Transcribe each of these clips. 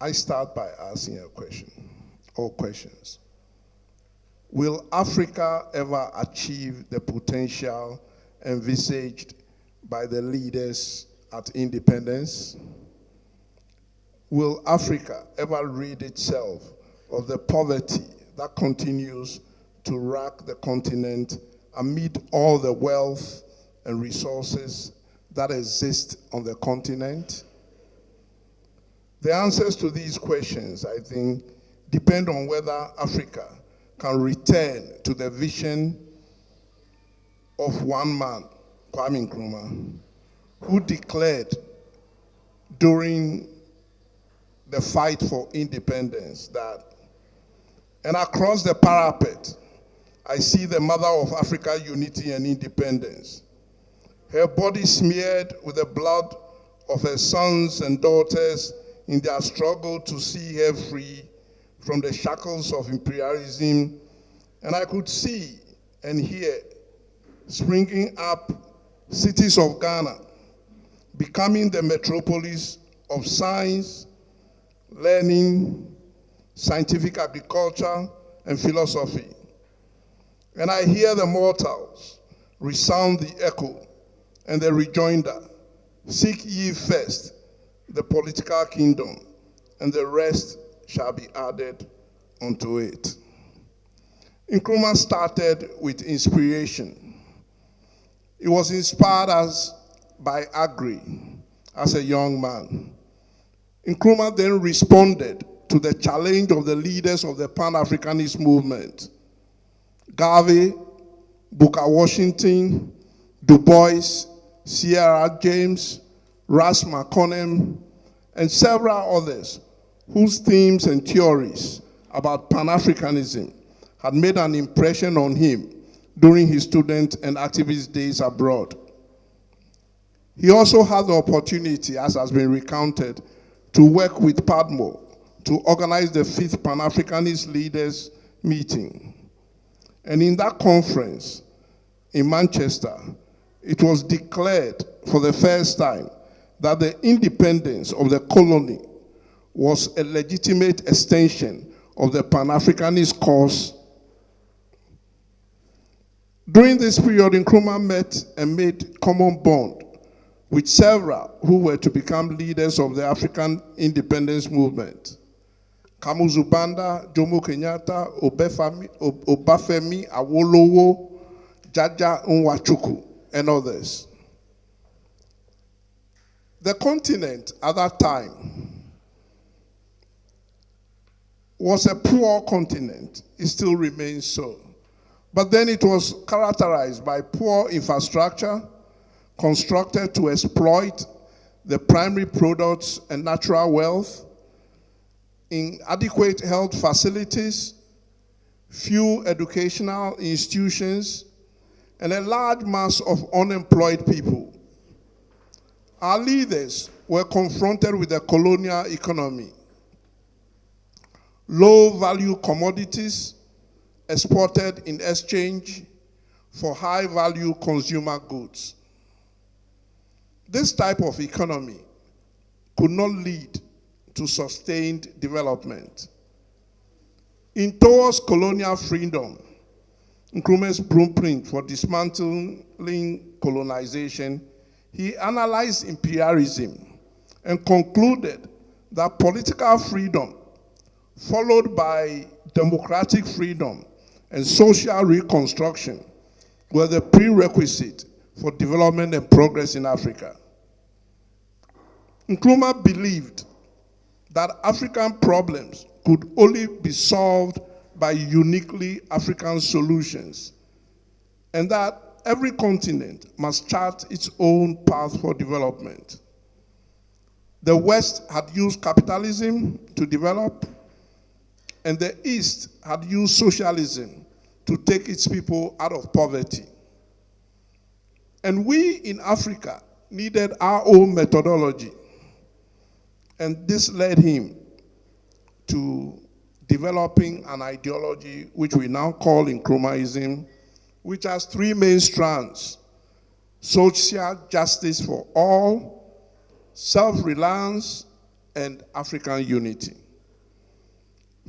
I start by asking a question, or questions. Will Africa ever achieve the potential envisaged by the leaders at independence? Will Africa ever rid itself of the poverty that continues to rack the continent amid all the wealth and resources that exist on the continent? The answers to these questions, I think, depend on whether Africa can return to the vision of one man, Kwame Nkrumah, who declared during the fight for independence that, and across the parapet, I see the mother of Africa unity and independence, her body smeared with the blood of her sons and daughters in their struggle to see her free from the shackles of imperialism. And I could see and hear springing up cities of Ghana, becoming the metropolis of science, learning, scientific agriculture, and philosophy. And I hear the mortals resound the echo and the rejoinder, seek ye first the political kingdom, and the rest shall be added unto it. Nkrumah started with inspiration. He was inspired by Agri as a young man. Nkrumah then responded to the challenge of the leaders of the Pan-Africanist movement, Garvey, Booker Washington, Du Bois, Sierra James, Ras McConnell, and several others whose themes and theories about Pan-Africanism had made an impression on him during his student and activist days abroad. He also had the opportunity, as has been recounted, to work with Padmo to organize the 5th Pan-Africanist Leaders Meeting. And in that conference in Manchester, it was declared for the first time that the independence of the colony was a legitimate extension of the Pan-Africanist cause. During this period, Nkrumah met and made common bond with several who were to become leaders of the African independence movement. Kamuzu Banda, Jomo Kenyatta, Obafemi Awolowo, Jaja Nwachukwu, and others. The continent at that time was a poor continent. It still remains so. But then it was characterized by poor infrastructure, constructed to exploit the primary products and natural wealth, inadequate health facilities, few educational institutions, and a large mass of unemployed people. Our leaders were confronted with the colonial economy. Low-value commodities exported in exchange for high-value consumer goods. This type of economy could not lead to sustained development. In Towards Colonial Freedom, Nkrumah's blueprint for dismantling colonization, he analyzed imperialism and concluded that political freedom, followed by democratic freedom and social reconstruction, were the prerequisite for development and progress in Africa. Nkrumah believed that African problems could only be solved by uniquely African solutions, and that every continent must chart its own path for development. The West had used capitalism to develop, and the East had used socialism to take its people out of poverty. And we in Africa needed our own methodology. And this led him to developing an ideology which we now call Nkrumah, which has 3 main strands: social justice for all, self-reliance, and African unity.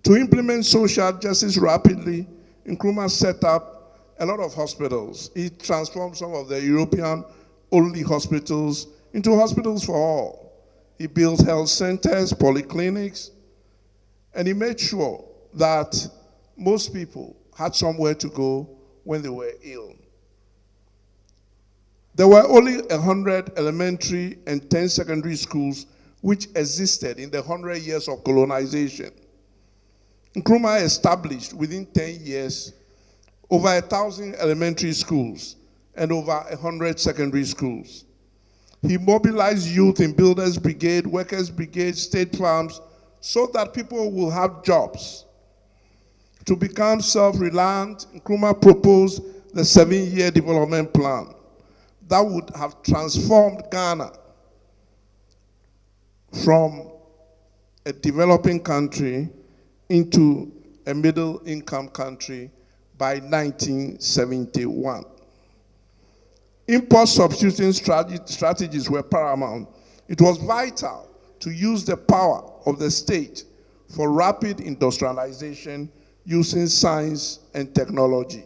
To implement social justice rapidly, Nkrumah set up a lot of hospitals. He transformed some of the European-only hospitals into hospitals for all. He built health centers, polyclinics, and he made sure that most people had somewhere to go when they were ill. There were only 100 elementary and 10 secondary schools which existed in the 100 years of colonization. Nkrumah established within 10 years over 1,000 elementary schools and over 100 secondary schools. He mobilized youth in Builders Brigade, Workers Brigade, state farms, so that people will have jobs. To become self-reliant, Nkrumah proposed the 7-year development plan that would have transformed Ghana from a developing country into a middle-income country by 1971. Import substituting strategies were paramount. It was vital to use the power of the state for rapid industrialization using science and technology.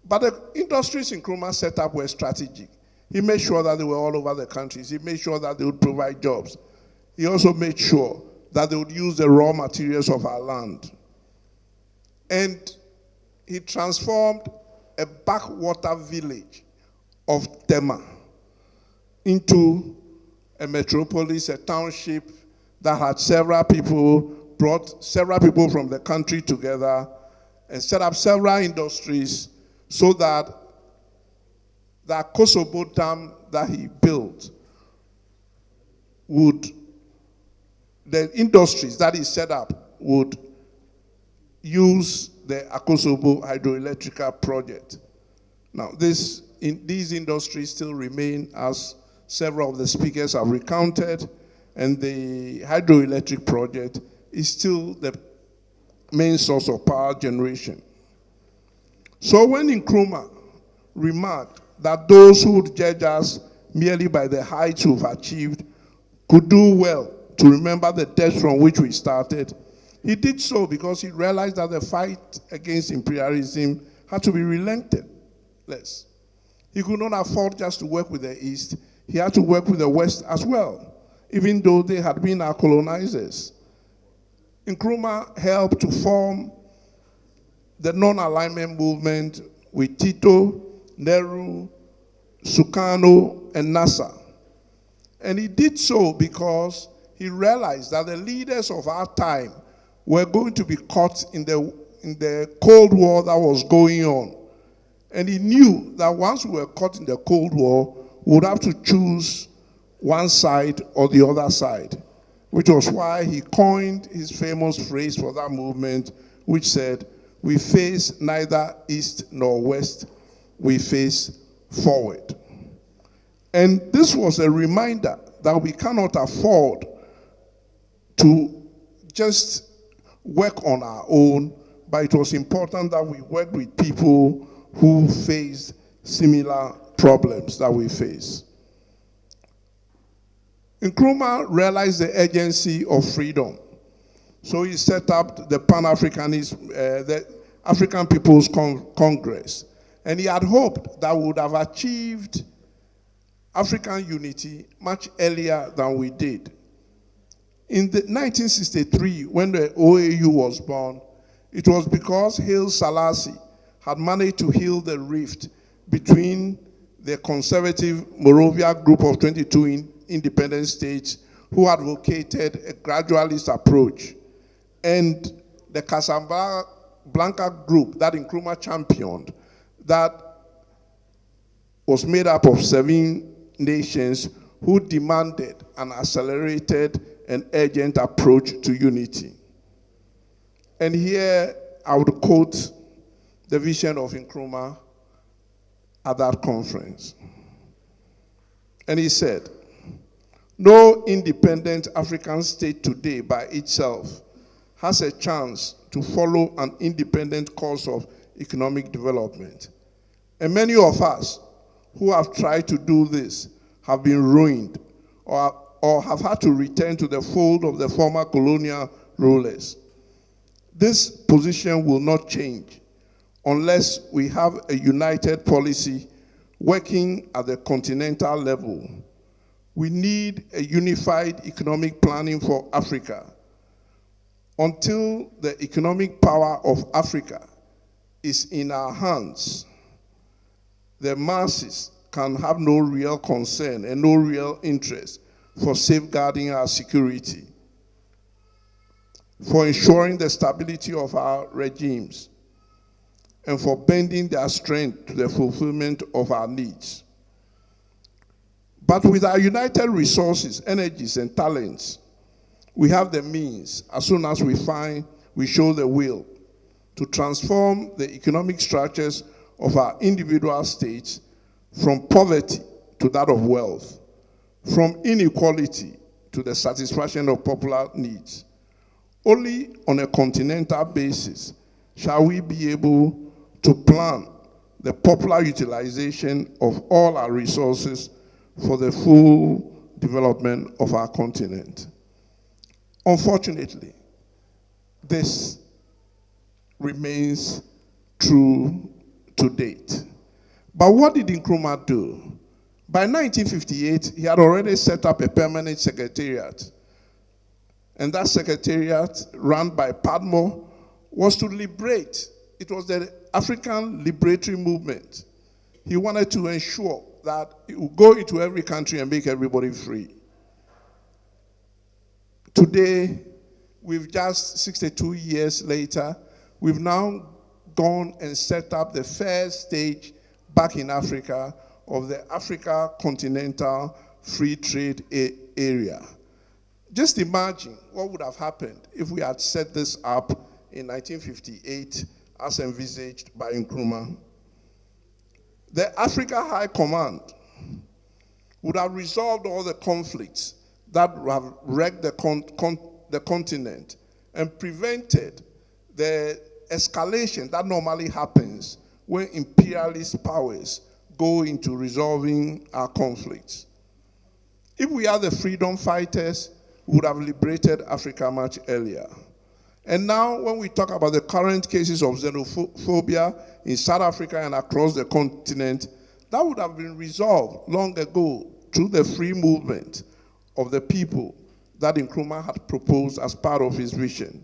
But the industries Nkrumah set up were strategic. He made sure that they were all over the countries. He made sure that they would provide jobs. He also made sure that they would use the raw materials of our land. And he transformed a backwater village of Tema into a metropolis, a township that had several people, brought several people from the country together and set up several industries so that the Kosovo Dam that he built would, the industries that he set up would use the Akosobo hydroelectrical project. Now, these industries still remain, as several of the speakers have recounted, and the hydroelectric project is still the main source of power generation. So when Nkrumah remarked that those who would judge us merely by the heights we've achieved could do well to remember the depths from which we started, he did so because he realized that the fight against imperialism had to be relentless. He could not afford just to work with the East. He had to work with the West as well, even though they had been our colonizers. Nkrumah helped to form the non-alignment movement with Tito, Nehru, Sukarno, and Nasser. And he did so because he realized that the leaders of our time were going to be caught in the Cold War that was going on. And he knew that once we were caught in the Cold War, we would have to choose one side or the other side, which was why he coined his famous phrase for that movement, which said, "We face neither east nor west, we face forward." And this was a reminder that we cannot afford to just work on our own, but it was important that we work with people who face similar problems that we face. Nkrumah realized the urgency of freedom. So he set up the the African People's Congress. And he had hoped that we would have achieved African unity much earlier than we did. In 1963, when the OAU was born, it was because Haile Selassie had managed to heal the rift between the conservative Morovia group of 22 independent states who advocated a gradualist approach, and the Casablanca group that Nkrumah championed, that was made up of 7 nations who demanded an accelerated and urgent approach to unity. And here I would quote the vision of Nkrumah at that conference. And he said, "No independent African state today by itself has a chance to follow an independent course of economic development. And many of us who have tried to do this have been ruined or or have had to return to the fold of the former colonial rulers. This position will not change unless we have a united policy working at the continental level. We need a unified economic planning for Africa. Until the economic power of Africa is in our hands, the masses can have no real concern and no real interest for safeguarding our security, for ensuring the stability of our regimes, and for bending their strength to the fulfillment of our needs. But with our united resources, energies, and talents, we have the means, as soon as we show the will, to transform the economic structures of our individual states from poverty to that of wealth, from inequality to the satisfaction of popular needs. Only on a continental basis shall we be able to plan the popular utilization of all our resources for the full development of our continent. Unfortunately, this remains true to date. But what did Nkrumah do? By 1958, he had already set up a permanent secretariat. And that secretariat, run by Padmore, was to liberate. It was the African liberatory movement. He wanted to ensure that it would go into every country and make everybody free. Today, we've just 62 years later, we've now gone and set up the first stage back in Africa of the Africa Continental Free Trade Area. Just imagine what would have happened if we had set this up in 1958 as envisaged by Nkrumah. The Africa High Command would have resolved all the conflicts that would have wrecked the continent and prevented the escalation that normally happens when imperialist powers go into resolving our conflicts. If we are the freedom fighters, we would have liberated Africa much earlier. And now, when we talk about the current cases of xenophobia in South Africa and across the continent, that would have been resolved long ago through the free movement of the people that Nkrumah had proposed as part of his vision.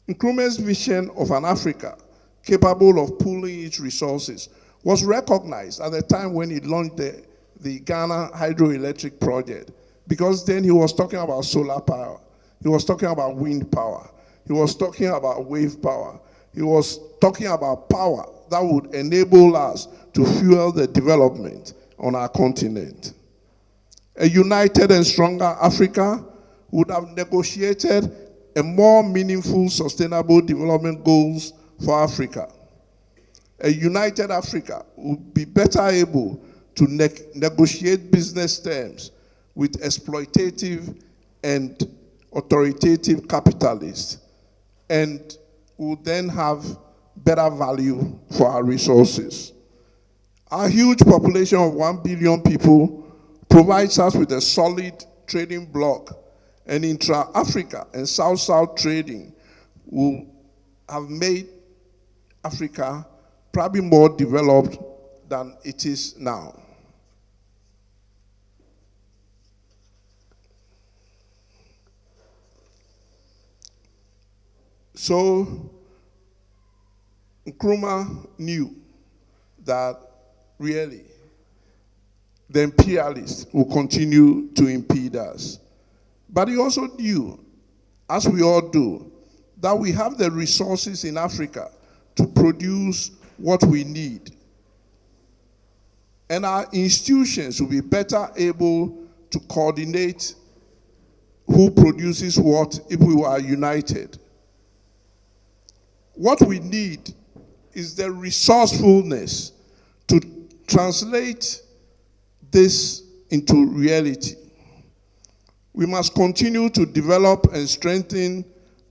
Nkrumah's vision of an Africa capable of pooling its resources was recognized at the time when he launched the Ghana hydroelectric project, because then he was talking about solar power, he was talking about wind power, he was talking about wave power, he was talking about power that would enable us to fuel the development on our continent. A united and stronger Africa would have negotiated a more meaningful, sustainable development goals for Africa. A united Africa would be better able to negotiate business terms with exploitative and authoritative capitalists, and would then have better value for our resources. Our huge population of 1 billion people provides us with a solid trading bloc, and intra-Africa and South-South trading will have made Africa probably more developed than it is now. So, Nkrumah knew that really the imperialists will continue to impede us. But he also knew, as we all do, that we have the resources in Africa to produce what we need. And our institutions will be better able to coordinate who produces what if we were united. What we need is the resourcefulness to translate this into reality. We must continue to develop and strengthen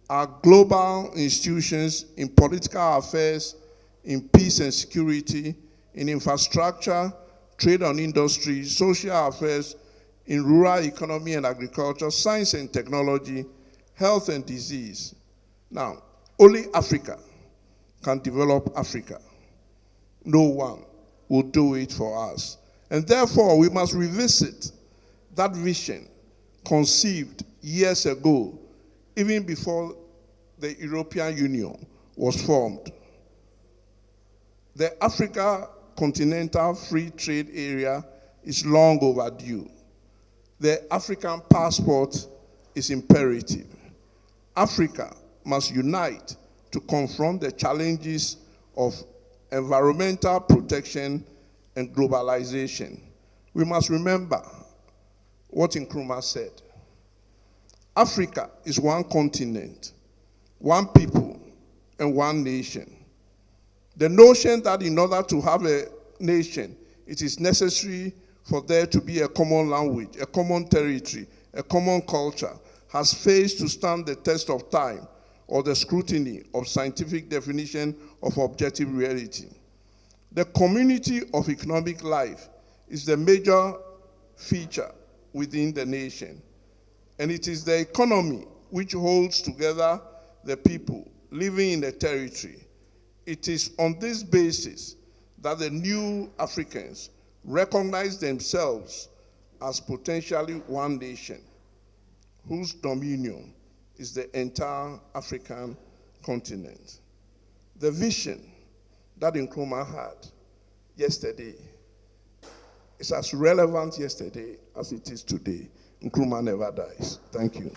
our global institutions in political affairs, in peace and security, in infrastructure, trade and industry, social affairs, in rural economy and agriculture, science and technology, health and disease. Now, only Africa can develop Africa. No one will do it for us. And therefore, we must revisit that vision conceived years ago, even before the European Union was formed. The Africa Continental Free Trade Area is long overdue. The African passport is imperative. Africa must unite to confront the challenges of environmental protection and globalization. We must remember what Nkrumah said. Africa is one continent, one people, and one nation. The notion that in order to have a nation, it is necessary for there to be a common language, a common territory, a common culture, has failed to stand the test of time or the scrutiny of scientific definition of objective reality. The community of economic life is the major feature within the nation, and it is the economy which holds together the people living in the territory. It is on this basis that the new Africans recognize themselves as potentially one nation, whose dominion is the entire African continent. The vision that Nkrumah had yesterday is as relevant yesterday as it is today. Nkrumah never dies. Thank you.